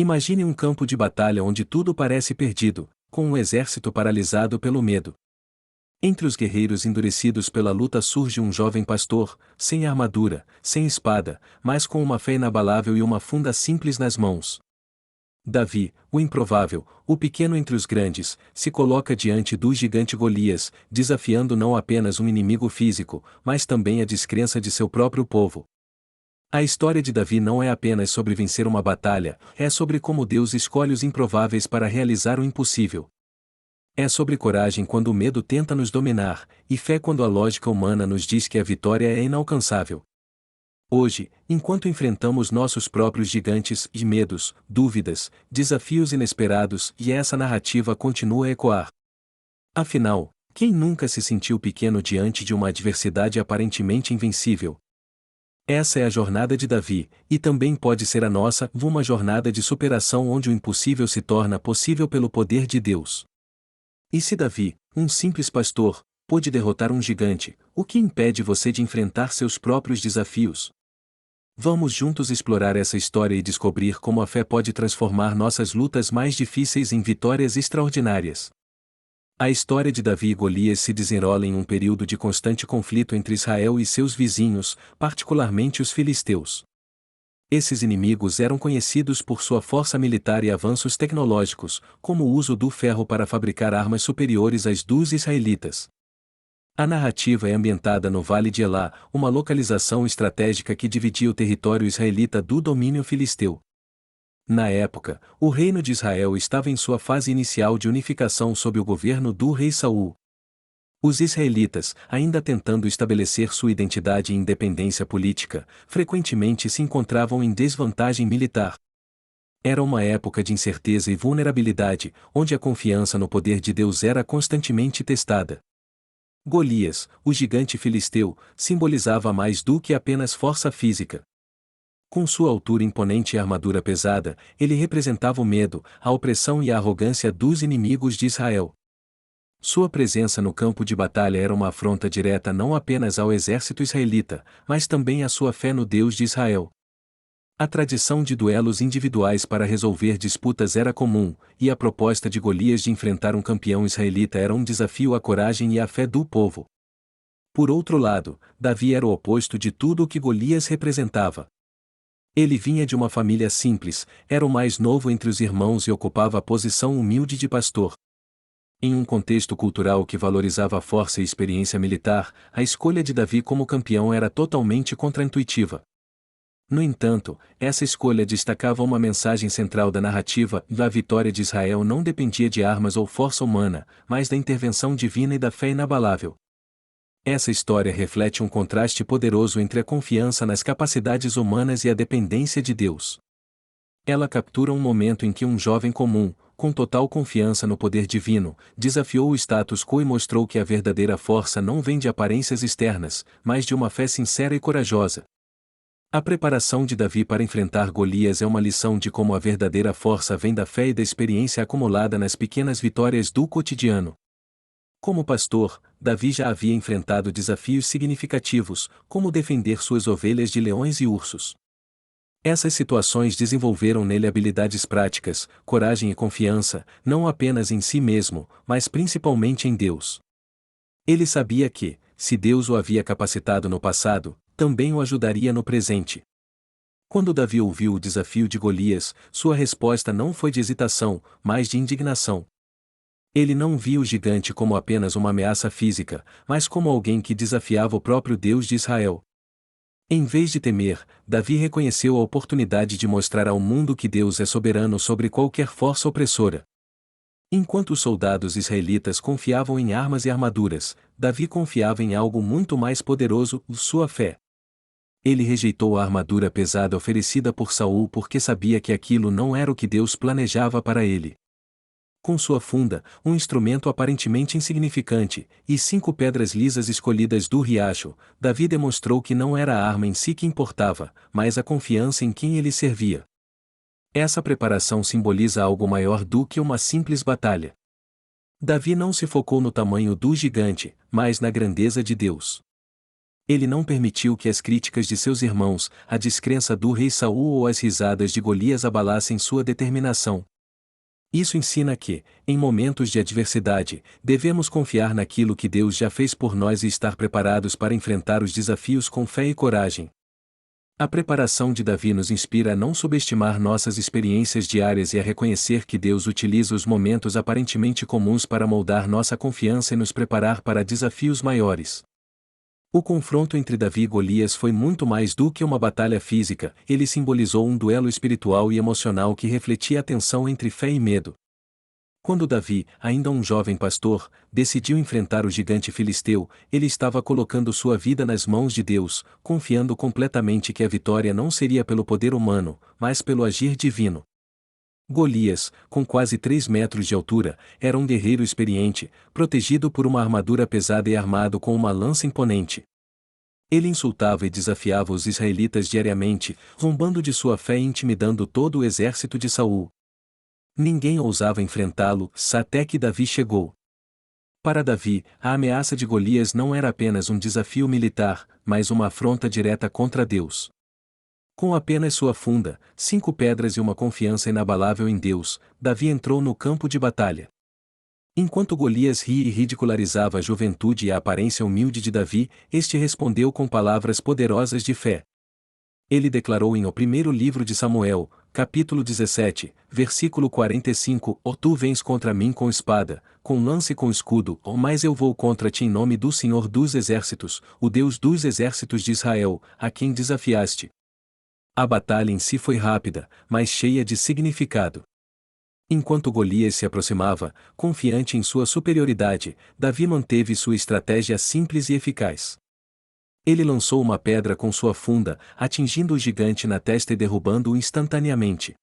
Imagine um campo de batalha onde tudo parece perdido, com um exército paralisado pelo medo. Entre os guerreiros endurecidos pela luta surge um jovem pastor, sem armadura, sem espada, mas com uma fé inabalável e uma funda simples nas mãos. Davi, o improvável, o pequeno entre os grandes, se coloca diante do gigante Golias, desafiando não apenas um inimigo físico, mas também a descrença de seu próprio povo. A história de Davi não é apenas sobre vencer uma batalha, é sobre como Deus escolhe os improváveis para realizar o impossível. É sobre coragem quando o medo tenta nos dominar, e fé quando a lógica humana nos diz que a vitória é inalcançável. Hoje, enquanto enfrentamos nossos próprios gigantes e medos, dúvidas, desafios inesperados, e essa narrativa continua a ecoar. Afinal, quem nunca se sentiu pequeno diante de uma adversidade aparentemente invencível? Essa é a jornada de Davi, e também pode ser a nossa, uma jornada de superação onde o impossível se torna possível pelo poder de Deus. E se Davi, um simples pastor, pôde derrotar um gigante, o que impede você de enfrentar seus próprios desafios? Vamos juntos explorar essa história e descobrir como a fé pode transformar nossas lutas mais difíceis em vitórias extraordinárias. A história de Davi e Golias se desenrola em um período de constante conflito entre Israel e seus vizinhos, particularmente os filisteus. Esses inimigos eram conhecidos por sua força militar e avanços tecnológicos, como o uso do ferro para fabricar armas superiores às dos israelitas. A narrativa é ambientada no Vale de Elá, uma localização estratégica que dividia o território israelita do domínio filisteu. Na época, o reino de Israel estava em sua fase inicial de unificação sob o governo do rei Saul. Os israelitas, ainda tentando estabelecer sua identidade e independência política, frequentemente se encontravam em desvantagem militar. Era uma época de incerteza e vulnerabilidade, onde a confiança no poder de Deus era constantemente testada. Golias, o gigante filisteu, simbolizava mais do que apenas força física. Com sua altura imponente e armadura pesada, ele representava o medo, a opressão e a arrogância dos inimigos de Israel. Sua presença no campo de batalha era uma afronta direta não apenas ao exército israelita, mas também à sua fé no Deus de Israel. A tradição de duelos individuais para resolver disputas era comum, e a proposta de Golias de enfrentar um campeão israelita era um desafio à coragem e à fé do povo. Por outro lado, Davi era o oposto de tudo o que Golias representava. Ele vinha de uma família simples, era o mais novo entre os irmãos e ocupava a posição humilde de pastor. Em um contexto cultural que valorizava a força e experiência militar, a escolha de Davi como campeão era totalmente contraintuitiva. No entanto, essa escolha destacava uma mensagem central da narrativa: a vitória de Israel não dependia de armas ou força humana, mas da intervenção divina e da fé inabalável. Essa história reflete um contraste poderoso entre a confiança nas capacidades humanas e a dependência de Deus. Ela captura um momento em que um jovem comum, com total confiança no poder divino, desafiou o status quo e mostrou que a verdadeira força não vem de aparências externas, mas de uma fé sincera e corajosa. A preparação de Davi para enfrentar Golias é uma lição de como a verdadeira força vem da fé e da experiência acumulada nas pequenas vitórias do cotidiano. Como pastor, Davi já havia enfrentado desafios significativos, como defender suas ovelhas de leões e ursos. Essas situações desenvolveram nele habilidades práticas, coragem e confiança, não apenas em si mesmo, mas principalmente em Deus. Ele sabia que, se Deus o havia capacitado no passado, também o ajudaria no presente. Quando Davi ouviu o desafio de Golias, sua resposta não foi de hesitação, mas de indignação. Ele não via o gigante como apenas uma ameaça física, mas como alguém que desafiava o próprio Deus de Israel. Em vez de temer, Davi reconheceu a oportunidade de mostrar ao mundo que Deus é soberano sobre qualquer força opressora. Enquanto os soldados israelitas confiavam em armas e armaduras, Davi confiava em algo muito mais poderoso: sua fé. Ele rejeitou a armadura pesada oferecida por Saul porque sabia que aquilo não era o que Deus planejava para ele. Com sua funda, um instrumento aparentemente insignificante, e 5 pedras lisas escolhidas do riacho, Davi demonstrou que não era a arma em si que importava, mas a confiança em quem ele servia. Essa preparação simboliza algo maior do que uma simples batalha. Davi não se focou no tamanho do gigante, mas na grandeza de Deus. Ele não permitiu que as críticas de seus irmãos, a descrença do rei Saul ou as risadas de Golias abalassem sua determinação. Isso ensina que, em momentos de adversidade, devemos confiar naquilo que Deus já fez por nós e estar preparados para enfrentar os desafios com fé e coragem. A preparação de Davi nos inspira a não subestimar nossas experiências diárias e a reconhecer que Deus utiliza os momentos aparentemente comuns para moldar nossa confiança e nos preparar para desafios maiores. O confronto entre Davi e Golias foi muito mais do que uma batalha física, ele simbolizou um duelo espiritual e emocional que refletia a tensão entre fé e medo. Quando Davi, ainda um jovem pastor, decidiu enfrentar o gigante filisteu, ele estava colocando sua vida nas mãos de Deus, confiando completamente que a vitória não seria pelo poder humano, mas pelo agir divino. Golias, com quase 3 metros de altura, era um guerreiro experiente, protegido por uma armadura pesada e armado com uma lança imponente. Ele insultava e desafiava os israelitas diariamente, zombando de sua fé e intimidando todo o exército de Saul. Ninguém ousava enfrentá-lo, até que Davi chegou. Para Davi, a ameaça de Golias não era apenas um desafio militar, mas uma afronta direta contra Deus. Com apenas sua funda, 5 pedras e uma confiança inabalável em Deus, Davi entrou no campo de batalha. Enquanto Golias ria e ridicularizava a juventude e a aparência humilde de Davi, este respondeu com palavras poderosas de fé. Ele declarou em O primeiro livro de Samuel, capítulo 17, versículo 45, Tu vens contra mim com espada, com lança e com escudo, mas eu vou contra ti em nome do Senhor dos Exércitos, o Deus dos Exércitos de Israel, a quem desafiaste. A batalha em si foi rápida, mas cheia de significado. Enquanto Golias se aproximava, confiante em sua superioridade, Davi manteve sua estratégia simples e eficaz. Ele lançou uma pedra com sua funda, atingindo o gigante na testa e derrubando-o instantaneamente.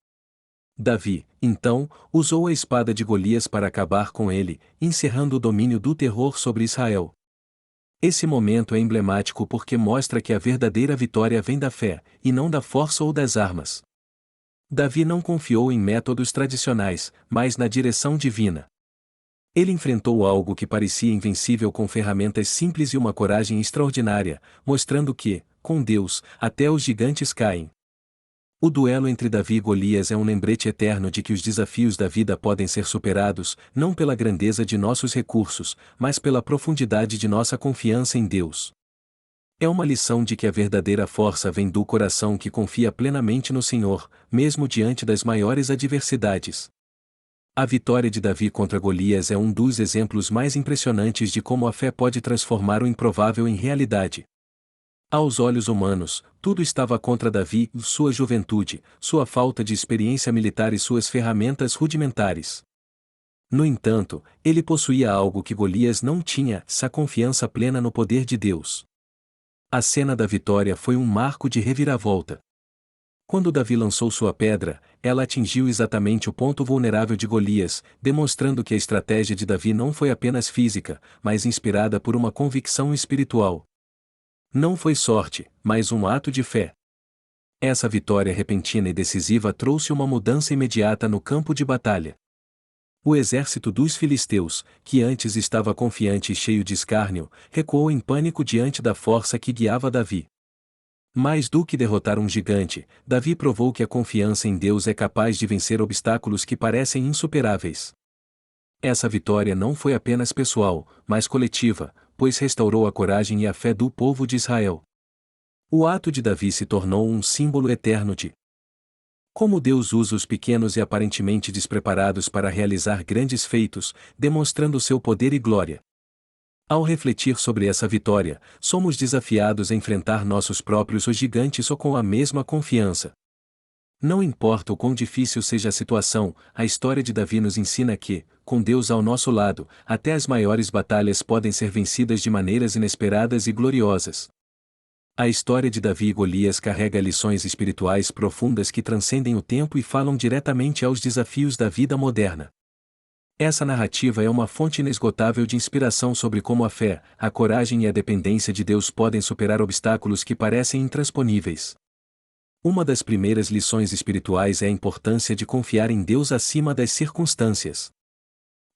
Davi, então, usou a espada de Golias para acabar com ele, encerrando o domínio do terror sobre Israel. Esse momento é emblemático porque mostra que a verdadeira vitória vem da fé, e não da força ou das armas. Davi não confiou em métodos tradicionais, mas na direção divina. Ele enfrentou algo que parecia invencível com ferramentas simples e uma coragem extraordinária, mostrando que, com Deus, até os gigantes caem. O duelo entre Davi e Golias é um lembrete eterno de que os desafios da vida podem ser superados, não pela grandeza de nossos recursos, mas pela profundidade de nossa confiança em Deus. É uma lição de que a verdadeira força vem do coração que confia plenamente no Senhor, mesmo diante das maiores adversidades. A vitória de Davi contra Golias é um dos exemplos mais impressionantes de como a fé pode transformar o improvável em realidade. Aos olhos humanos, tudo estava contra Davi, sua juventude, sua falta de experiência militar e suas ferramentas rudimentares. No entanto, ele possuía algo que Golias não tinha, a confiança plena no poder de Deus. A cena da vitória foi um marco de reviravolta. Quando Davi lançou sua pedra, ela atingiu exatamente o ponto vulnerável de Golias, demonstrando que a estratégia de Davi não foi apenas física, mas inspirada por uma convicção espiritual. Não foi sorte, mas um ato de fé. Essa vitória repentina e decisiva trouxe uma mudança imediata no campo de batalha. O exército dos filisteus, que antes estava confiante e cheio de escárnio, recuou em pânico diante da força que guiava Davi. Mais do que derrotar um gigante, Davi provou que a confiança em Deus é capaz de vencer obstáculos que parecem insuperáveis. Essa vitória não foi apenas pessoal, mas coletiva, pois restaurou a coragem e a fé do povo de Israel. O ato de Davi se tornou um símbolo eterno de como Deus usa os pequenos e aparentemente despreparados para realizar grandes feitos, demonstrando seu poder e glória. Ao refletir sobre essa vitória, somos desafiados a enfrentar nossos próprios gigantes com a mesma confiança. Não importa o quão difícil seja a situação, a história de Davi nos ensina que, com Deus ao nosso lado, até as maiores batalhas podem ser vencidas de maneiras inesperadas e gloriosas. A história de Davi e Golias carrega lições espirituais profundas que transcendem o tempo e falam diretamente aos desafios da vida moderna. Essa narrativa é uma fonte inesgotável de inspiração sobre como a fé, a coragem e a dependência de Deus podem superar obstáculos que parecem intransponíveis. Uma das primeiras lições espirituais é a importância de confiar em Deus acima das circunstâncias.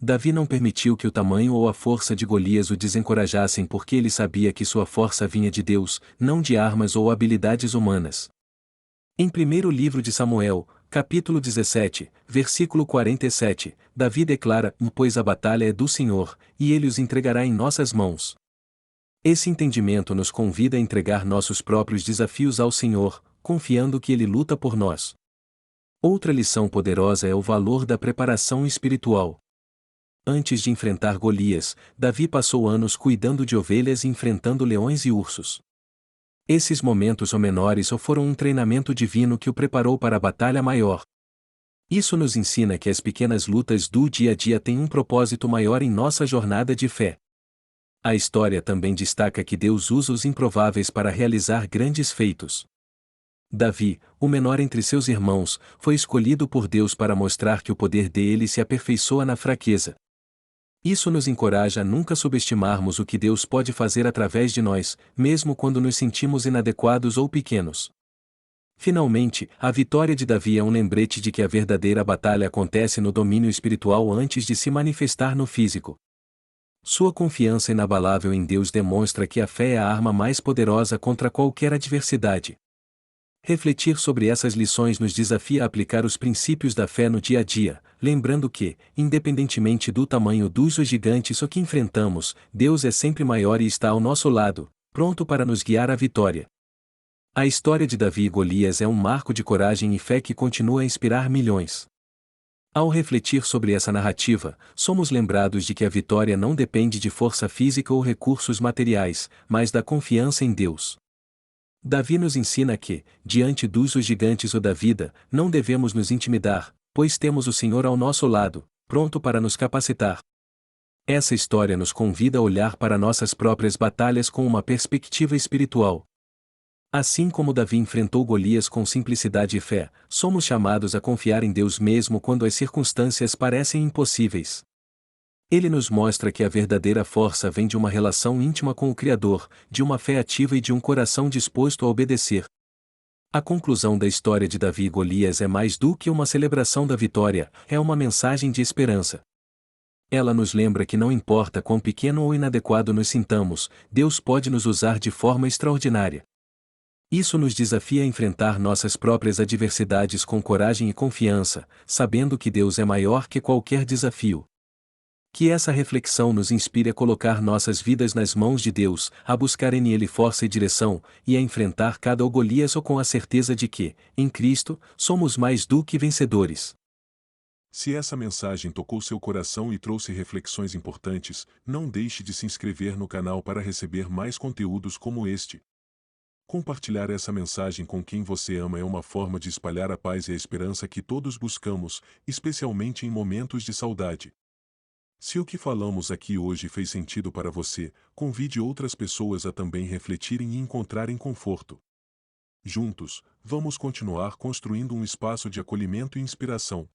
Davi não permitiu que o tamanho ou a força de Golias o desencorajassem porque ele sabia que sua força vinha de Deus, não de armas ou habilidades humanas. Em primeiro livro de Samuel, capítulo 17, versículo 47, Davi declara: Pois a batalha é do Senhor, e ele os entregará em nossas mãos. Esse entendimento nos convida a entregar nossos próprios desafios ao Senhor, confiando que Ele luta por nós. Outra lição poderosa é o valor da preparação espiritual. Antes de enfrentar Golias, Davi passou anos cuidando de ovelhas e enfrentando leões e ursos. Esses momentos ou menores ou foram um treinamento divino que o preparou para a batalha maior. Isso nos ensina que as pequenas lutas do dia a dia têm um propósito maior em nossa jornada de fé. A história também destaca que Deus usa os improváveis para realizar grandes feitos. Davi, o menor entre seus irmãos, foi escolhido por Deus para mostrar que o poder dele se aperfeiçoa na fraqueza. Isso nos encoraja a nunca subestimarmos o que Deus pode fazer através de nós, mesmo quando nos sentimos inadequados ou pequenos. Finalmente, a vitória de Davi é um lembrete de que a verdadeira batalha acontece no domínio espiritual antes de se manifestar no físico. Sua confiança inabalável em Deus demonstra que a fé é a arma mais poderosa contra qualquer adversidade. Refletir sobre essas lições nos desafia a aplicar os princípios da fé no dia a dia, lembrando que, independentemente do tamanho dos gigantes ou que enfrentamos, Deus é sempre maior e está ao nosso lado, pronto para nos guiar à vitória. A história de Davi e Golias é um marco de coragem e fé que continua a inspirar milhões. Ao refletir sobre essa narrativa, somos lembrados de que a vitória não depende de força física ou recursos materiais, mas da confiança em Deus. Davi nos ensina que, diante dos gigantes ou da vida, não devemos nos intimidar, pois temos o Senhor ao nosso lado, pronto para nos capacitar. Essa história nos convida a olhar para nossas próprias batalhas com uma perspectiva espiritual. Assim como Davi enfrentou Golias com simplicidade e fé, somos chamados a confiar em Deus mesmo quando as circunstâncias parecem impossíveis. Ele nos mostra que a verdadeira força vem de uma relação íntima com o Criador, de uma fé ativa e de um coração disposto a obedecer. A conclusão da história de Davi e Golias é mais do que uma celebração da vitória, é uma mensagem de esperança. Ela nos lembra que não importa quão pequeno ou inadequado nos sintamos, Deus pode nos usar de forma extraordinária. Isso nos desafia a enfrentar nossas próprias adversidades com coragem e confiança, sabendo que Deus é maior que qualquer desafio. Que essa reflexão nos inspire a colocar nossas vidas nas mãos de Deus, a buscar em Ele força e direção, e a enfrentar cada Golias com a certeza de que, em Cristo, somos mais do que vencedores. Se essa mensagem tocou seu coração e trouxe reflexões importantes, não deixe de se inscrever no canal para receber mais conteúdos como este. Compartilhar essa mensagem com quem você ama é uma forma de espalhar a paz e a esperança que todos buscamos, especialmente em momentos de saudade. Se o que falamos aqui hoje fez sentido para você, convide outras pessoas a também refletirem e encontrarem conforto. Juntos, vamos continuar construindo um espaço de acolhimento e inspiração.